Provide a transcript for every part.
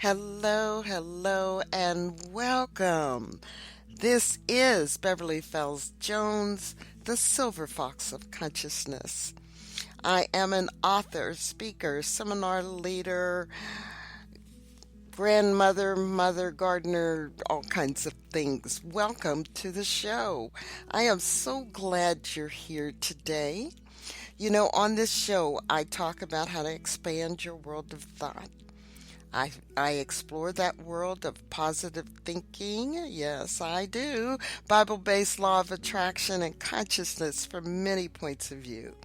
Hello, hello, and welcome. This is Beverly-fells-Jones, the Silver Fox of Consciousness. I am an author, speaker, seminar leader, grandmother, mother, gardener, all kinds of things. Welcome to the show. I am so glad you're here today. On this show, I talk about how to expand your world of thought. I explore that world of positive thinking. Yes, I do. Bible based law of attraction and consciousness from many points of view.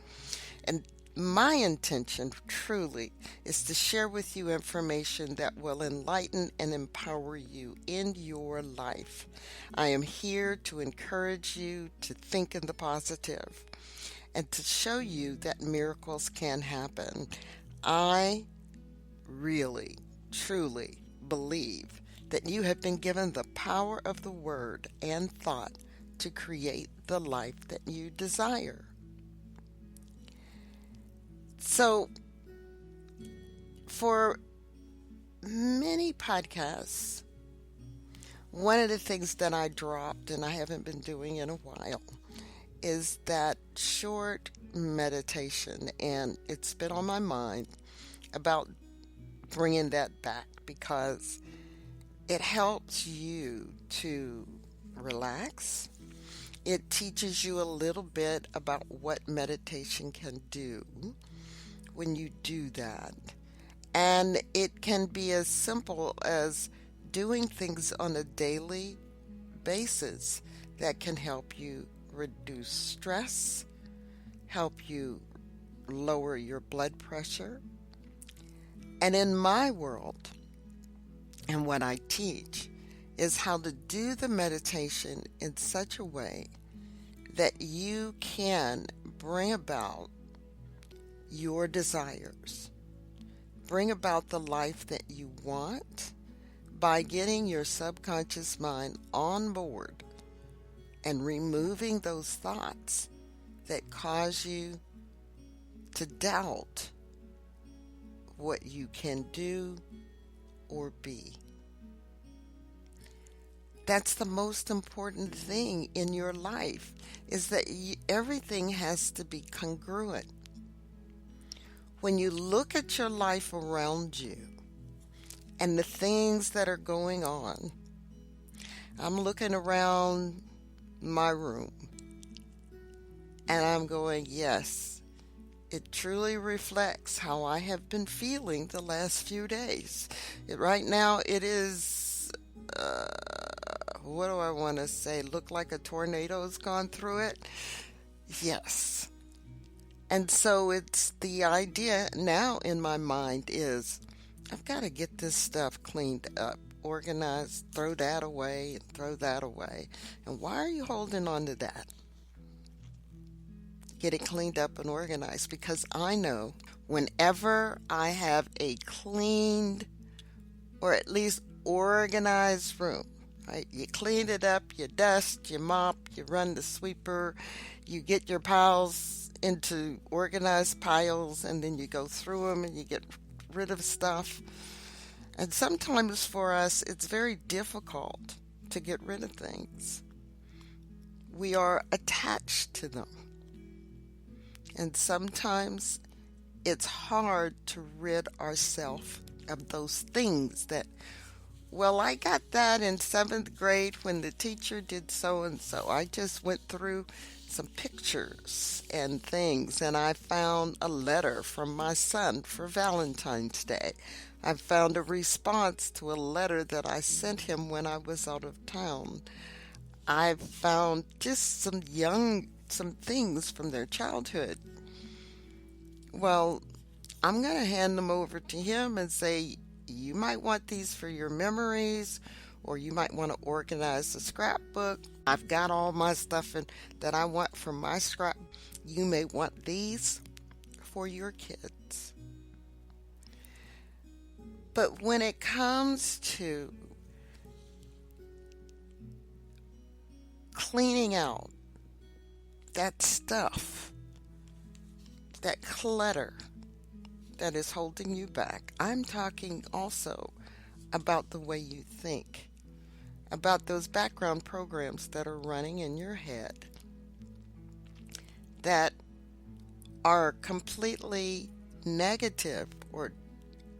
And my intention truly is to share with you information that will enlighten and empower you in your life. I am here to encourage you to think in the positive and to show you that miracles can happen. I really truly believe that you have been given the power of the word and thought to create the life that you desire. So, for many podcasts, one of the things that I dropped and I haven't been doing in a while is that short meditation, and it's been on my mind about bringing that back because it helps you to relax. It teaches you a little bit about what meditation can do when you do that. And it can be as simple as doing things on a daily basis that can help you reduce stress, help you lower your blood pressure. And in my world, and what I teach, is how to do the meditation in such a way that you can bring about your desires, bring about the life that you want by getting your subconscious mind on board and removing those thoughts that cause you to doubt what you can do or be. That's the most important thing in your life, is that everything has to be congruent. When you look at your life around you and the things that are going on, I'm looking around my room and I'm going, yes, it truly reflects how I have been feeling the last few days. Right now it is, what do I want to say? Look like a tornado's gone through it? Yes. And so it's the idea now in my mind is I've got to get this stuff cleaned up, organized, throw that away and throw that away. And why are you holding on to that? Get it cleaned up and organized, because I know whenever I have a cleaned or at least organized room, right? You clean it up, you dust, you mop, you run the sweeper, you get your piles into organized piles, and then you go through them and you get rid of stuff. And sometimes for us, it's very difficult to get rid of things. We are attached to them. And sometimes it's hard to rid ourselves of those things that, well, I got that in 7th grade when the teacher did so and so. I just went through some pictures and things, and I found a letter from my son for Valentine's Day. I found a response to a letter that I sent him when I was out of town. I found just some things from their childhood. Well, I'm going to hand them over to him and say, you might want these for your memories, or you might want to organize a scrapbook. I've got all my stuff that I want from my scrap. You may want these for your kids. But when it comes to cleaning out that stuff, that clutter that is holding you back, I'm talking also about the way you think, about those background programs that are running in your head that are completely negative or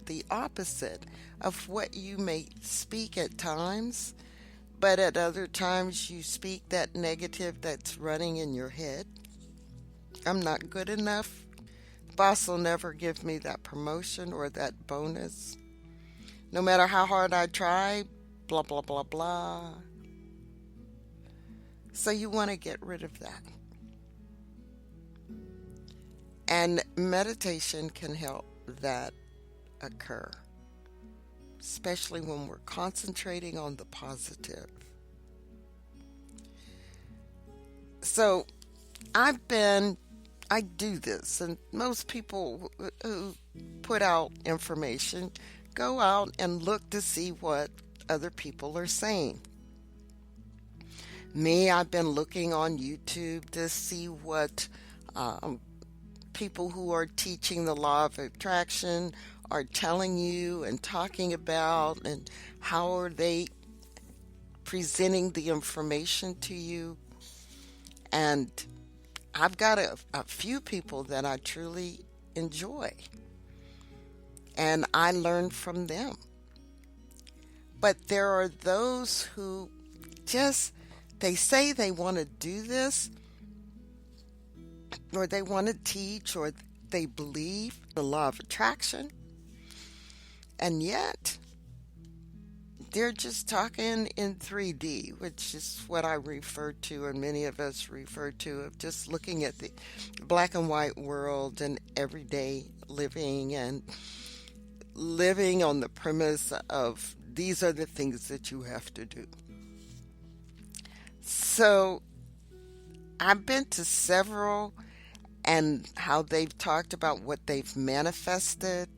the opposite of what you may speak at times, but at other times you speak that negative that's running in your head. I'm not good enough. Boss will never give me that promotion or that bonus. No matter how hard I try, blah, blah, blah, blah. So you want to get rid of that. And meditation can help that occur, especially when we're concentrating on the positive. So I do this, and most people who put out information go out and look to see what other people are saying. Me, I've been looking on YouTube to see what people who are teaching the law of attraction are telling you and talking about, and how are they presenting the information to you. And I've got a few people that I truly enjoy, and I learn from them. But there are those who they say they want to do this, or they want to teach, or they believe the law of attraction, and yet they're just talking in 3D, which is what I refer to, and many of us refer to, of just looking at the black and white world and everyday living, and living on the premise of these are the things that you have to do. So I've been to several, and how they've talked about what they've manifested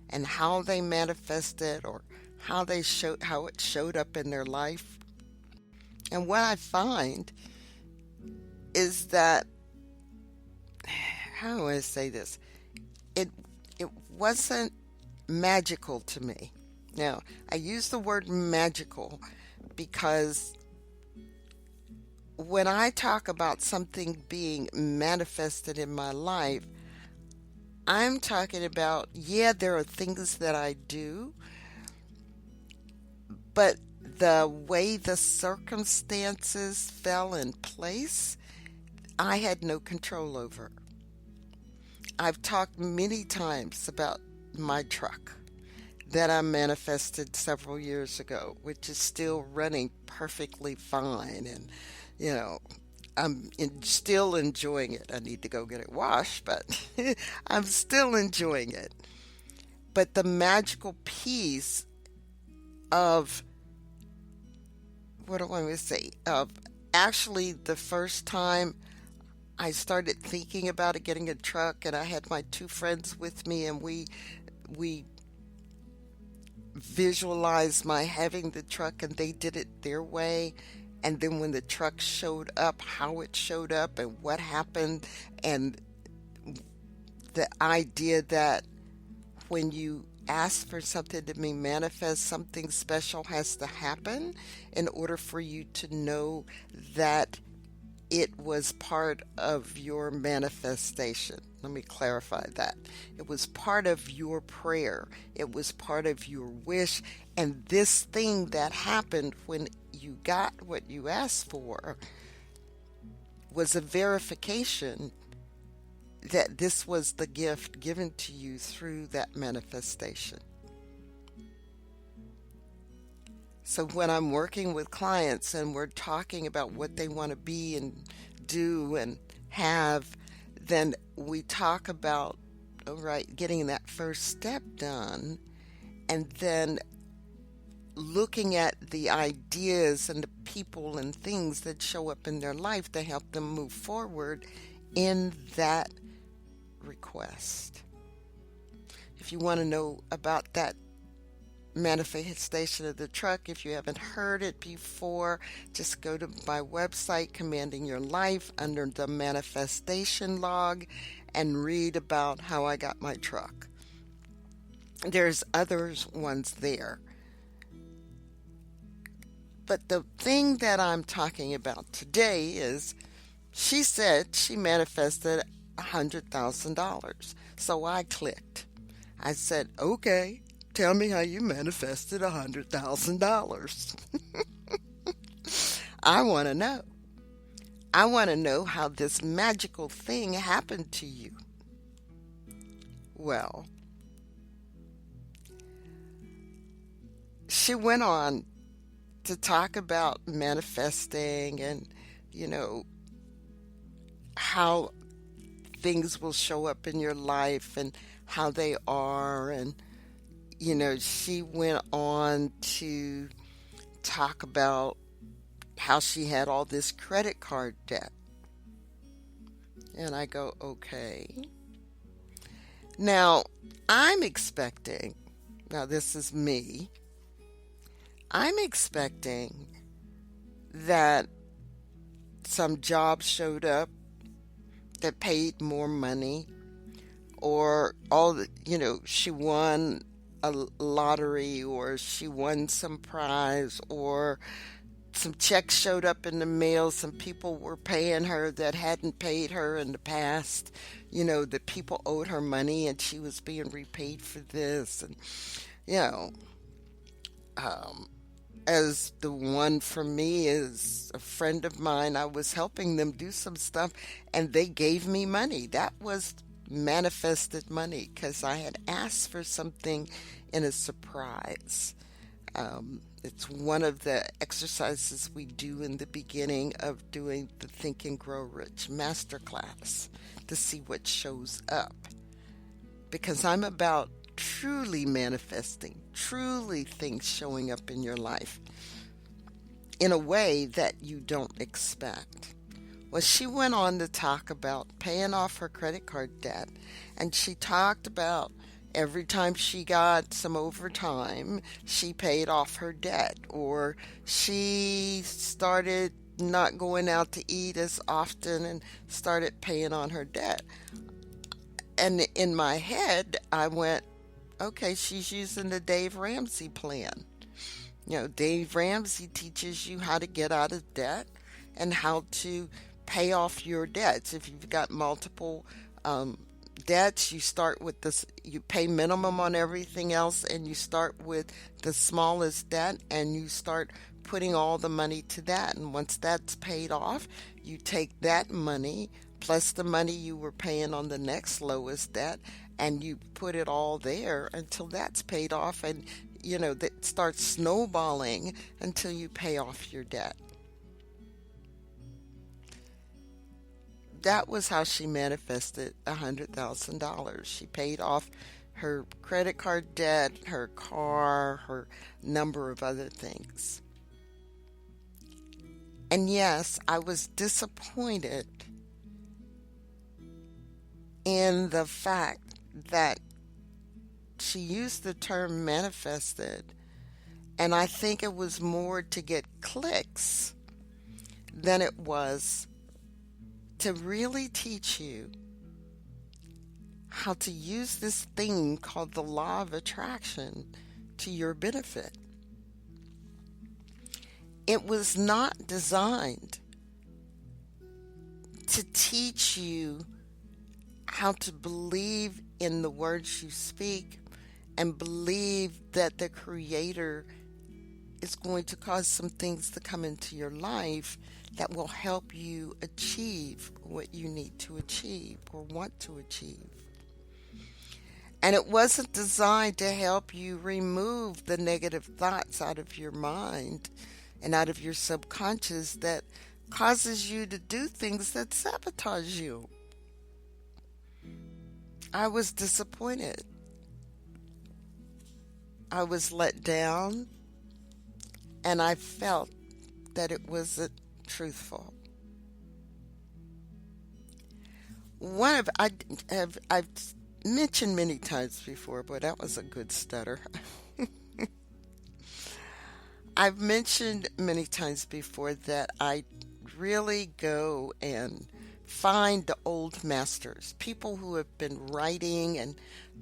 and how they manifested, or how it showed up in their life. And what I find is that, how do I say this? It wasn't magical to me. Now, I use the word magical because when I talk about something being manifested in my life, I'm talking about, there are things that I do, but the way the circumstances fell in place, I had no control over. I've talked many times about my truck that I manifested several years ago, which is still running perfectly fine, and I'm still enjoying it. I need to go get it washed, but I'm still enjoying it. But the magical piece of, what do I want to say, of actually the first time I started thinking about getting a truck, and I had my two friends with me, and we visualized my having the truck, and they did it their way. And then when the truck showed up, how it showed up and what happened, and the idea that when you ask for something to be manifest, something special has to happen in order for you to know that it was part of your manifestation. Let me clarify that. It was part of your prayer. It was part of your wish. And this thing that happened when you got what you asked for was a verification that this was the gift given to you through that manifestation. So when I'm working with clients and we're talking about what they want to be and do and have, then we talk about, getting that first step done, and then looking at the ideas and the people and things that show up in their life to help them move forward in that request. If you want to know about that manifestation of the truck, if you haven't heard it before, just go to my website, Commanding Your Life, under the manifestation log, and read about how I got my truck. There's others ones there, But the thing that I'm talking about today is she said she manifested $100,000. So I clicked. I said, okay, tell me how you manifested $100,000. I want to know. I want to know how this magical thing happened to you. Well, she went on to talk about manifesting and, you know, how things will show up in your life and how they are. And, she went on to talk about how she had all this credit card debt. And I go, okay. Now, I'm expecting, now this is me, I'm expecting that some job showed up that paid more money, or she won a lottery, or she won some prize, or some checks showed up in the mail. Some people were paying her that hadn't paid her in the past. That people owed her money and she was being repaid for this. And, you know, as the one for me is a friend of mine, I was helping them do some stuff and they gave me money. That was manifested money because I had asked for something in a surprise. It's one of the exercises we do in the beginning of doing the Think and Grow Rich masterclass to see what shows up. Because I'm about truly manifesting, truly things showing up in your life in a way that you don't expect. Well, she went on to talk about paying off her credit card debt, and she talked about every time she got some overtime, she paid off her debt, or she started not going out to eat as often and started paying on her debt. And in my head, I went, okay, she's using the Dave Ramsey plan. Dave Ramsey teaches you how to get out of debt and how to pay off your debts. If you've got multiple debts, you start with this, you pay minimum on everything else, and you start with the smallest debt and you start putting all the money to that. And once that's paid off, you take that money plus the money you were paying on the next lowest debt and you put it all there until that's paid off. And that starts snowballing until you pay off your debt. That was how she manifested $100,000. She paid off her credit card debt, her car, her number of other things. And yes, I was disappointed in the fact that she used the term manifested, and I think it was more to get clicks than it was to really teach you how to use this thing called the law of attraction to your benefit. It was not designed to teach you how to believe in the words you speak and believe that the Creator is going to cause some things to come into your life that will help you achieve what you need to achieve or want to achieve. And it wasn't designed to help you remove the negative thoughts out of your mind and out of your subconscious that causes you to do things that sabotage you. I was disappointed. I was let down, and I felt that it wasn't truthful. I've mentioned many times before, but that was a good stutter. I've mentioned many times before that I really go and find the old masters, people who have been writing and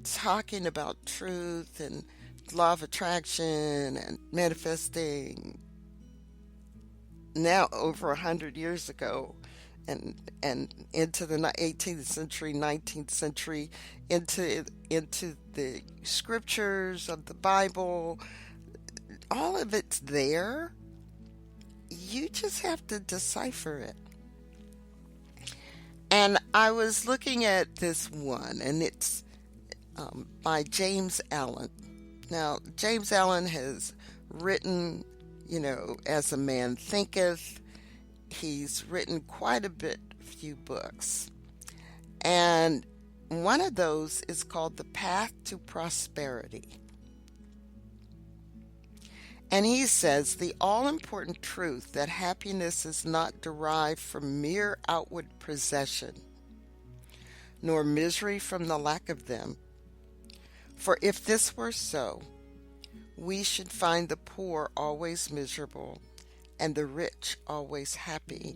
talking about truth and law of attraction and manifesting now over 100 years ago, and into the 18th century, 19th century, into the scriptures of the Bible. All of it's there. You just have to decipher it. And I was looking at this one, and it's by James Allen. Now, James Allen has written, As a Man Thinketh. He's written quite a few books. And one of those is called The Path to Prosperity. And he says the all-important truth that happiness is not derived from mere outward possession, nor misery from the lack of them. For if this were so, we should find the poor always miserable and the rich always happy,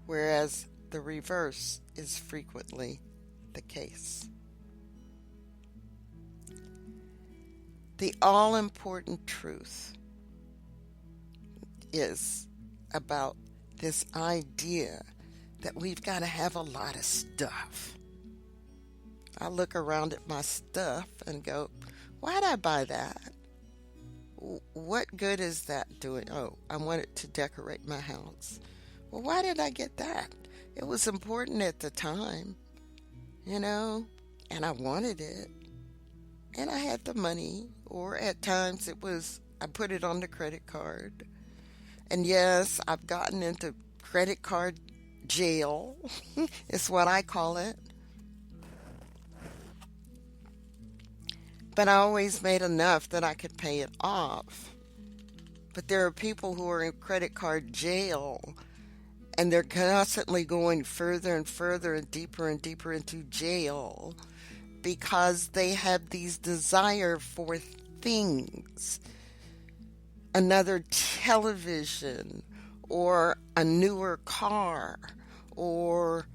whereas the reverse is frequently the case. The all-important truth is about this idea that we've got to have a lot of stuff. I look around at my stuff and go, why'd I buy that? What good is that doing? Oh, I want it to decorate my house. Well, why did I get that? It was important at the time, and I wanted it, and I had the money, or at times I put it on the credit card. And yes, I've gotten into credit card jail, is what I call it. But I always made enough that I could pay it off. But there are people who are in credit card jail, and they're constantly going further and further and deeper into jail because they have these desire for things. Another television, or a newer car, or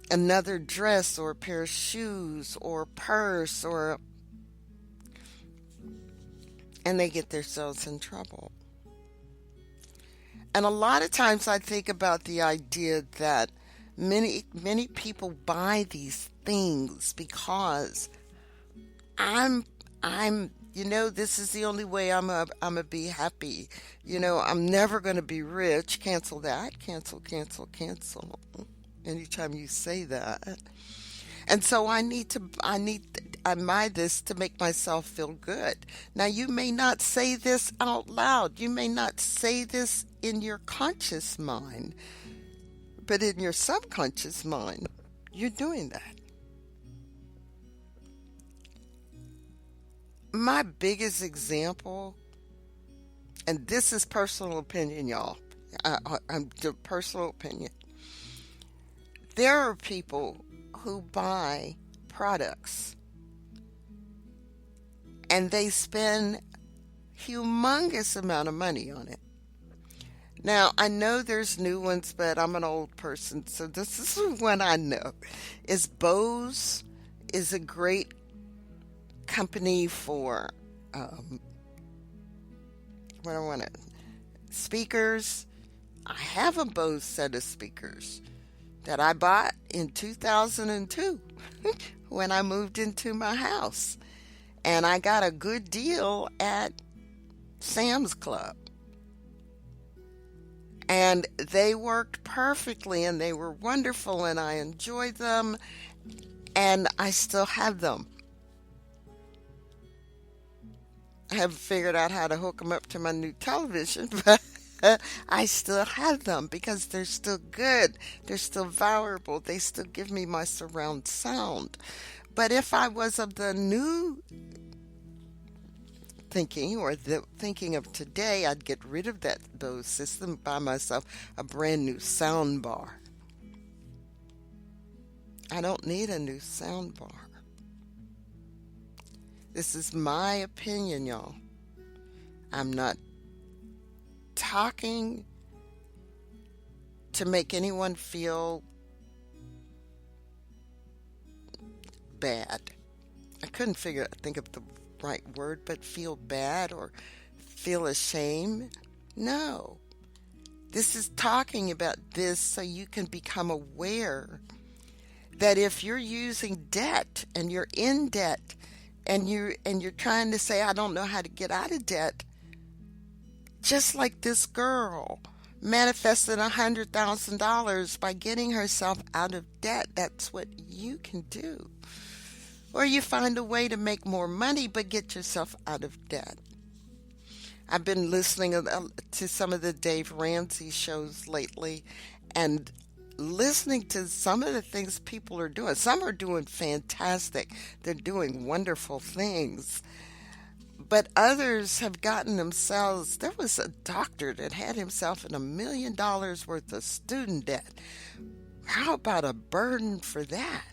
another dress, or a pair of shoes, or a purse, and they get themselves in trouble. And a lot of times I think about the idea that many people buy these things because this is the only way I'm gonna be happy. I'm never gonna be rich. Cancel that. Cancel. Anytime you say that. And so I buy this to make myself feel good. Now, you may not say this out loud. You may not say this in your conscious mind. But in your subconscious mind, you're doing that. My biggest example, and this is personal opinion, y'all. I'm the personal opinion. There are people who buy products and they spend humongous amount of money on it. Now, I know there's new ones, but I'm an old person, so this is one I know. Bose is a great company for speakers. I have a Bose set of speakers that I bought in 2002 when I moved into my house. And I got a good deal at Sam's Club. And they worked perfectly and they were wonderful and I enjoyed them and I still have them. I haven't figured out how to hook them up to my new television, but I still have them because they're still good. They're still valuable. They still give me my surround sound. But if I was of the new thinking or the thinking of today, I'd get rid of those systems, buy myself a brand new sound bar. I don't need a new sound bar. This is my opinion, y'all. I'm not talking to make anyone feel bad. I couldn't think of the right word, but feel bad or feel ashamed. No. This is talking about this so you can become aware that if you're using debt and you're in debt and you're trying to say, I don't know how to get out of debt, just like this girl manifested $100,000 by getting herself out of debt. That's what you can do. Or you find a way to make more money but get yourself out of debt. I've been listening to some of the Dave Ramsey shows lately and listening to some of the things people are doing. Some are doing fantastic. They're doing wonderful things. But others have gotten themselves, there was a doctor that had himself in $1 million worth of student debt. How about a burden for that?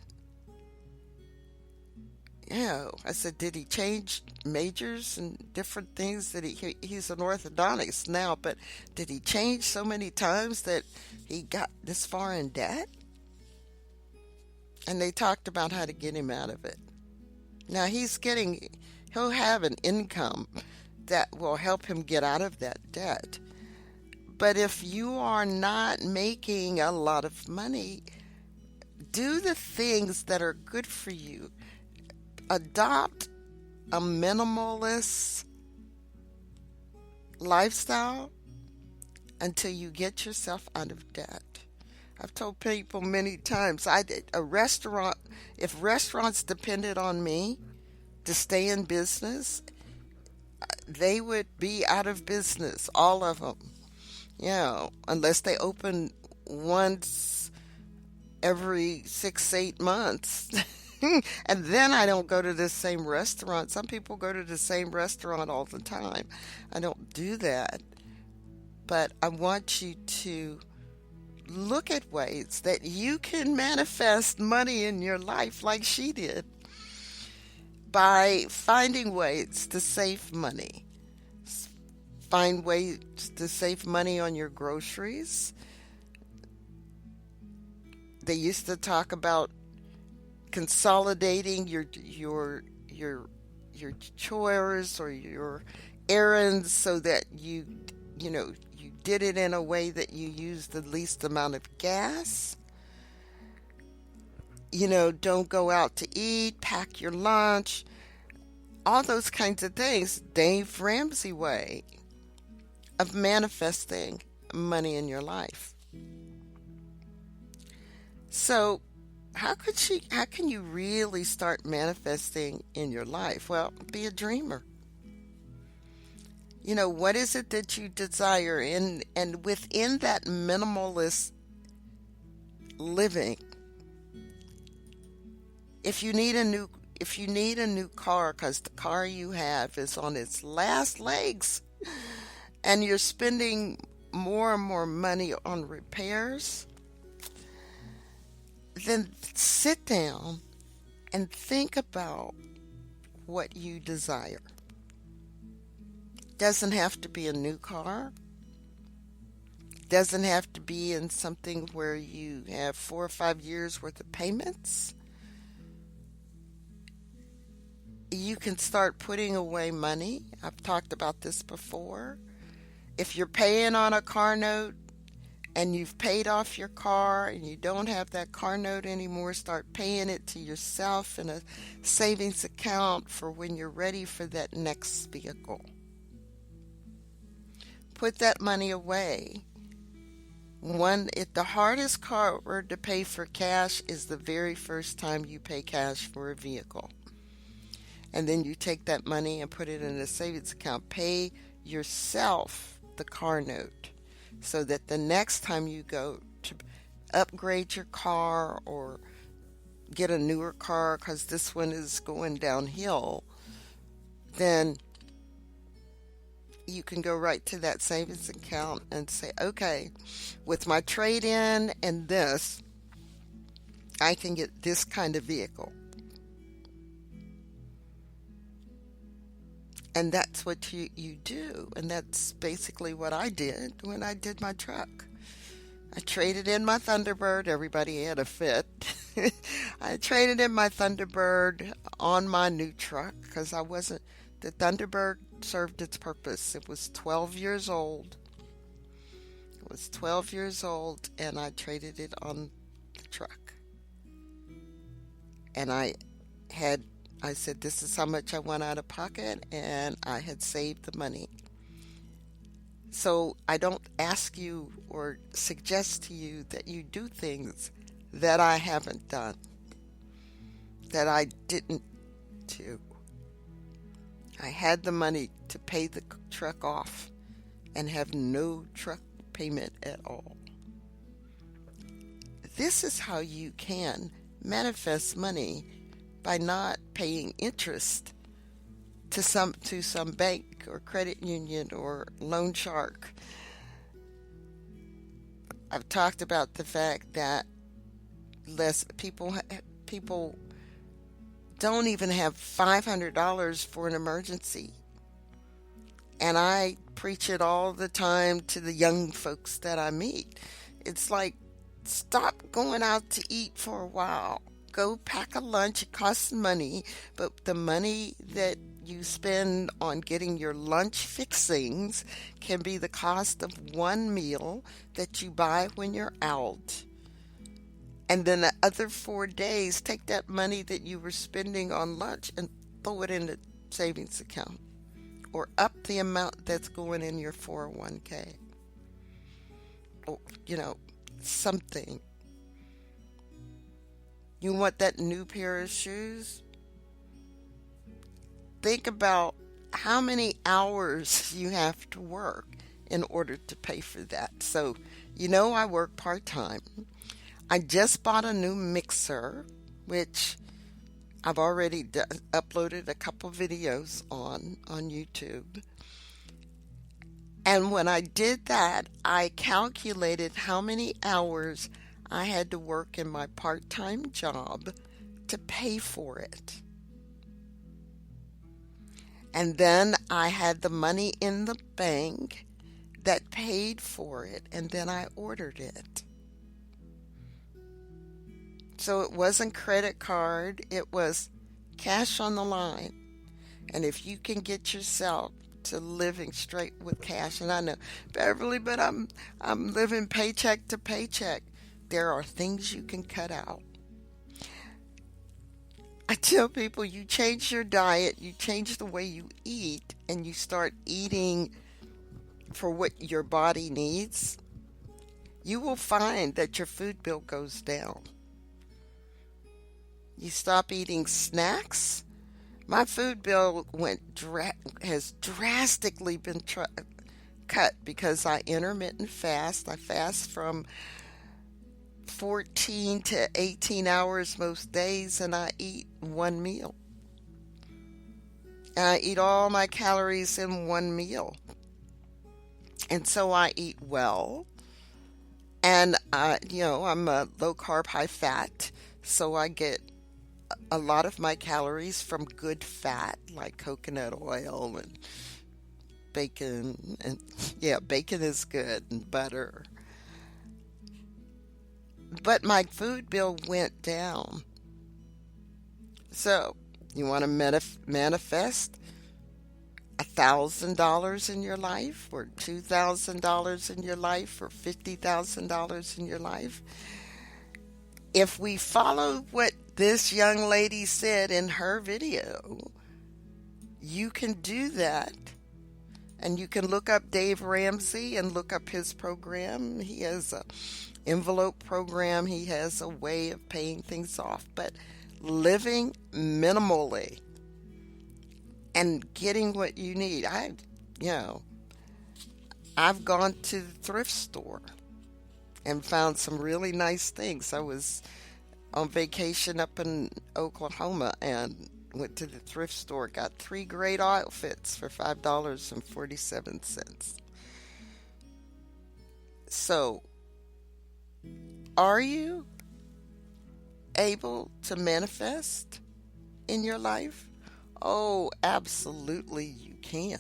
I said, did he change majors and different things? That he's an orthodontist now, but did he change so many times that he got this far in debt? And they talked about how to get him out of it. Now he'll have an income that will help him get out of that debt. But if you are not making a lot of money, do the things that are good for you. Adopt a minimalist lifestyle until you get yourself out of debt. I've told people many times, if restaurants depended on me to stay in business, they would be out of business, all of them. Unless they open once every 6-8 months. And then I don't go to the same restaurant. Some people go to the same restaurant all the time. I don't do that. But I want you to look at ways that you can manifest money in your life like she did by finding ways to save money. Find ways to save money on your groceries. They used to talk about consolidating your chores or your errands so that you did it in a way that you use the least amount of gas. Don't go out to eat, pack your lunch, all those kinds of things. Dave Ramsey way of manifesting money in your life. So how can you really start manifesting in your life? Well, be a dreamer. What is it that you desire? And within that minimalist living, if you need a new car because the car you have is on its last legs and you're spending more and more money on repairs, then sit down and think about what you desire. Doesn't have to be a new car. Doesn't have to be in something where you have 4 or 5 years worth of payments. You can start putting away money. I've talked about this before. If you're paying on a car note, and you've paid off your car and you don't have that car note anymore, start paying it to yourself in a savings account for when you're ready for that next vehicle. Put that money away. The hardest card to pay for cash is the very first time you pay cash for a vehicle. And then you take that money and put it in a savings account. Pay yourself the car note, so that the next time you go to upgrade your car or get a newer car because this one is going downhill, then you can go right to that savings account and say, okay, with my trade-in and this, I can get this kind of vehicle. And that's what you do. And that's basically what I did when I did my truck. I traded in my Thunderbird. Everybody had a fit. I traded in my Thunderbird on my new truck because the Thunderbird served its purpose. It was 12 years old. It was 12 years old and I traded it on the truck. And had, I said, this is how much I want out of pocket, and I had saved the money. So I don't ask you or suggest to you that you do things that I haven't done, that I didn't do. I had the money to pay the truck off and have no truck payment at all. This is how you can manifest money by not paying interest to some bank or credit union or loan shark. I've talked about the fact that less people don't even have $500 for an emergency. And I preach it all the time to the young folks that I meet. It's like, stop going out to eat for a while. Go pack a lunch. It costs money, but the money that you spend on getting your lunch fixings can be the cost of one meal that you buy when you're out. And then the other 4 days, take that money that you were spending on lunch and throw it in the savings account, or up the amount that's going in your 401k. Or, something. You want that new pair of shoes? Think about how many hours you have to work in order to pay for that. So, I work part-time. I just bought a new mixer, which I've already uploaded a couple videos on YouTube. And when I did that, I calculated how many hours I had to work in my part-time job to pay for it. And then I had the money in the bank that paid for it, and then I ordered it. So it wasn't credit card, it was cash on the line. And if you can get yourself to living straight with cash, and I know, Beverly, but I'm living paycheck to paycheck. There are things you can cut out. I tell people, you change your diet, you change the way you eat, and you start eating for what your body needs, you will find that your food bill goes down. You stop eating snacks. My food bill has drastically been cut because I intermittent fast. I fast from 14 to 18 hours most days, and I eat one meal. And I eat all my calories in one meal. And so I eat well. And, I'm a low carb, high fat, so I get a lot of my calories from good fat, like coconut oil and bacon. And bacon is good, and butter. But my food bill went down. So, you want to manifest $1,000 in your life, or $2,000 in your life, or $50,000 in your life? If we follow what this young lady said in her video, you can do that. And you can look up Dave Ramsey and look up his program. He has a envelope program. He has a way of paying things off. But living minimally and getting what you need. I've gone to the thrift store and found some really nice things. I was on vacation up in Oklahoma and went to the thrift store, got 3 great outfits for $5.47. So, are you able to manifest in your life? Oh, absolutely you can.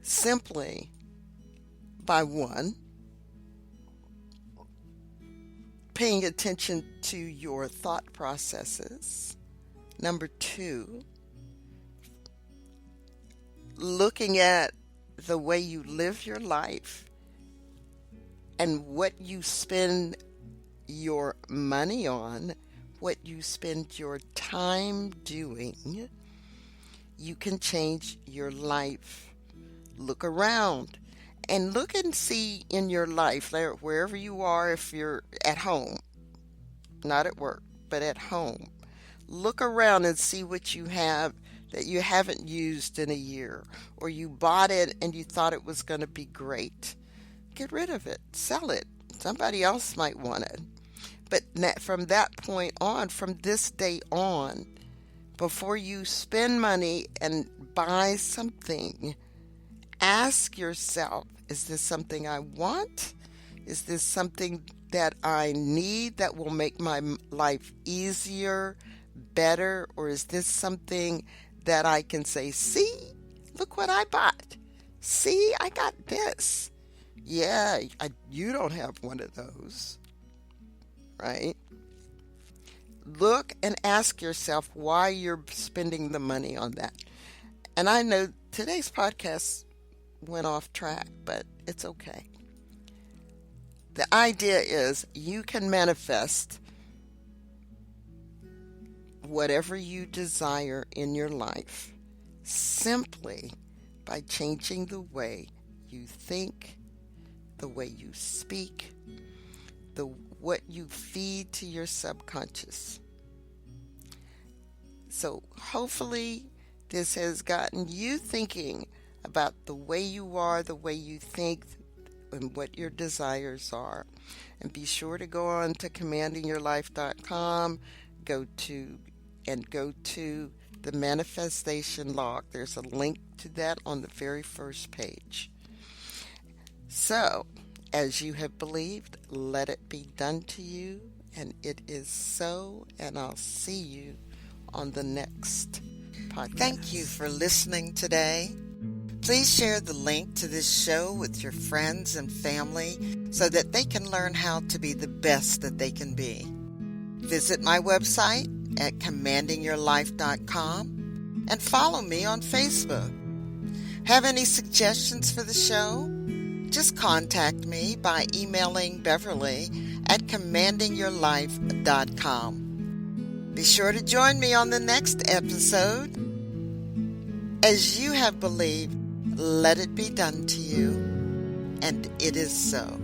Simply by, one, paying attention to your thought processes. Number 2, looking at the way you live your life and what you spend your money on, what you spend your time doing, you can change your life. Look around and look and see in your life, wherever you are, if you're at home, not at work, but at home. Look around and see what you have that you haven't used in a year, or you bought it and you thought it was going to be great. Get rid of it, sell it. Somebody else might want it. But from that point on, from this day on, before you spend money and buy something, ask yourself, is this something I want? Is this something that I need that will make my life easier, better? Or is this something that I can say, see, look what I bought. See, I got this. Yeah, you don't have one of those, right? Look and ask yourself why you're spending the money on that. And I know today's podcast went off track, but it's okay. The idea is you can manifest whatever you desire in your life simply by changing the way you think, the way you speak, what you feed to your subconscious. So hopefully this has gotten you thinking about the way you are, the way you think, and what your desires are. And be sure to go on to commandingyourlife.com, go to the manifestation log. There's a link to that on the very first page. So, as you have believed, let it be done to you, and it is so, and I'll see you on the next podcast. Thank you for listening today. Please share the link to this show with your friends and family so that they can learn how to be the best that they can be. Visit my website at commandingyourlife.com and follow me on Facebook. Have any suggestions for the show? Just contact me by emailing Beverly at commandingyourlife.com. Be sure to join me on the next episode. As you have believed, let it be done to you, and it is so.